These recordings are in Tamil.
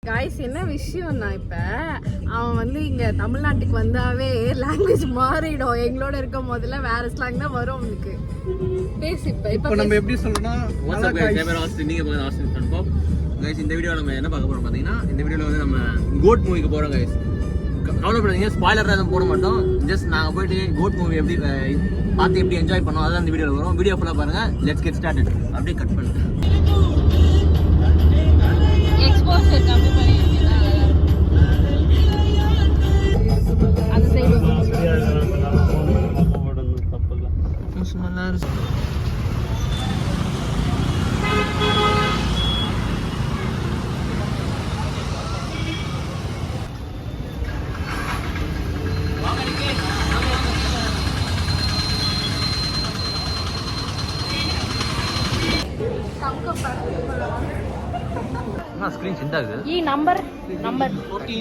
காய்ஸ் என்ன விஷயம்னா இப்ப அவன் வந்து இங்க தமிழ்நாட்டுக்கு வந்தாவே லாங்குவேஜ் மாறிடும். எங்களோட இருக்கும் போதுல வேற ஸ்லாங் தான் வரும் அவனுக்கு. பேசி இப்ப நம்ம எப்படி சொல்லணும்? இந்த வீடியோ நம்ம என்ன பார்க்க போறோம் பாத்தீங்கன்னா, இந்த வீடியோல வந்து நம்ம கோட் மூவிக்கு போறோம் கைஸ். கவலைப்படாதீங்க, ஸ்பாயிலர் எதுவும் போட மாட்டோம். ஜஸ்ட் நாங்க போயிட்டு கோட் மூவி எப்படி பார்த்து எப்படி என்ஜாய் பண்ணோம் அதான் இந்த வீடியோல வரும். வீடியோ ஃபுல்லா பாருங்க. Let's get started. அப்படியே கட் பண்ணுங்க. எக்ஸ்போஷர் கம்மி பண்ணிருக்கீங்களா? அந்த சைடு சும்மா ஸ்கிரீன் சின்னது. ಈ ನಂಬರ್ 14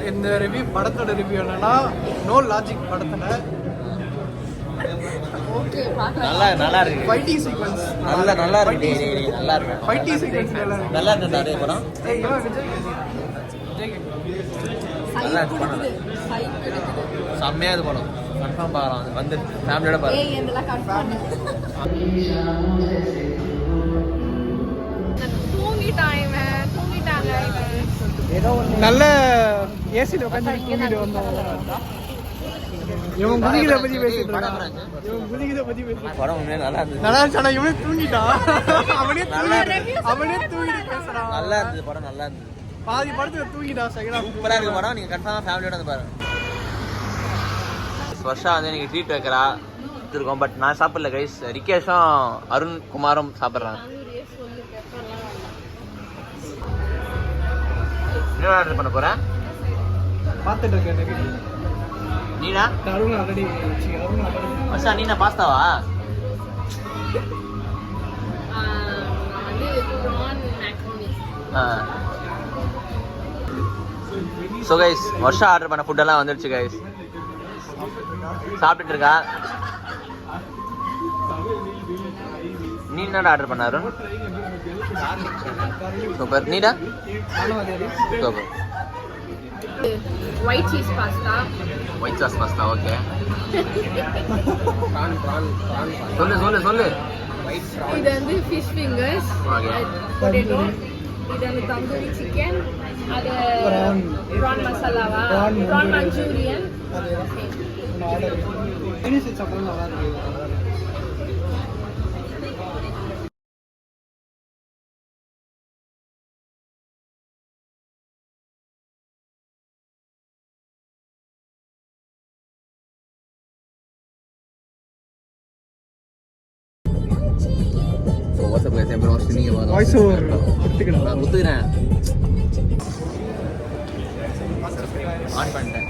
இந்த ரிவ்யூ படத்தோட ரிவ்யூ என்னன்னா நோ லாஜிக் படத்துல ஓகே நல்லா இருக்கு. ஃபைட்டிங் சீக்வென்ஸ் நல்லா இருக்கு. நல்லா இருக்கு. ஃபைட்டிங் சீக்வென்ஸ் நல்லா இருக்குடா டேய் படம். ஏய் இவன் விஜய் நல்லா இருக்கு படம். செம்மையா இது படம். கன்ஃபார்ம் பார்க்கலாம். வந்து ஃபேமிலியோட பாருங்க. ஏய் இதெல்லாம் கன்ஃபார்ம் தூங்கிட்டாங்க நல்ல ஏசில உட்கார்ந்து தூங்கிட்டு வந்தாங்க. இவன் குதிகிற பத்தி பேசிட்டு இருக்கான். இவன் குதிகிற பத்தி பேசிட்டு படம் உண்மையா நல்லா இருந்துச்சு. நல்லா இருந்துச்சு. இவன் தூங்கிட்டான். அவனே தூங்கிட்டு பேசுறான். நல்லா இருந்துச்சு படம். நல்லா இருந்துச்சு. பாதி படத்துல தூங்கிட்டான். செகண்ட் சூப்பரா இருக்கு படம். நீங்க கன்ஃபார்மா ஃபேமிலியோட வந்து பாருங்க. வருஷா வந்து எனக்கு ட்ரீட் வைக்கிறா இருக்கோம். பட் நான் சாப்பிடல கைஸ். ரிகேஷும் அருண் குமாரும் சாப்பிட்றாங்க. என்ன ஆர்டர் பண்ண போறேன்? பார்த்துட்டு இருக்கேன். நீனா அருண் ஆல்ரெடி வருஷா நீனா பாஸ்தாவா? ஸோ கைஸ் வருஷா ஆர்டர் பண்ண ஃபுட்டெல்லாம் வந்துடுச்சு கைஸ். சாப்பிட்டுட்டு இருக்கா. நீ என்னடா ஆர்டர் பண்ண அருண்? சூப்பர். நீடா? Super. White cheese pasta. White sauce pasta. Okay. சொல்லு. இது வந்து ஃபிஷ் ஃபிங்கர்ஸ், பொட்டேட்டோ. இது வந்து தந்தூரி சிக்கன். அது ப்ரான் மசாலாவா, ப்ரான் மஞ்சூரியன். வாய்ஸ் ஓவர் கொடுத்துக்கிறேன். நான் குத்துக்கிறேன். ஆன் பண்ணிட்டேன்.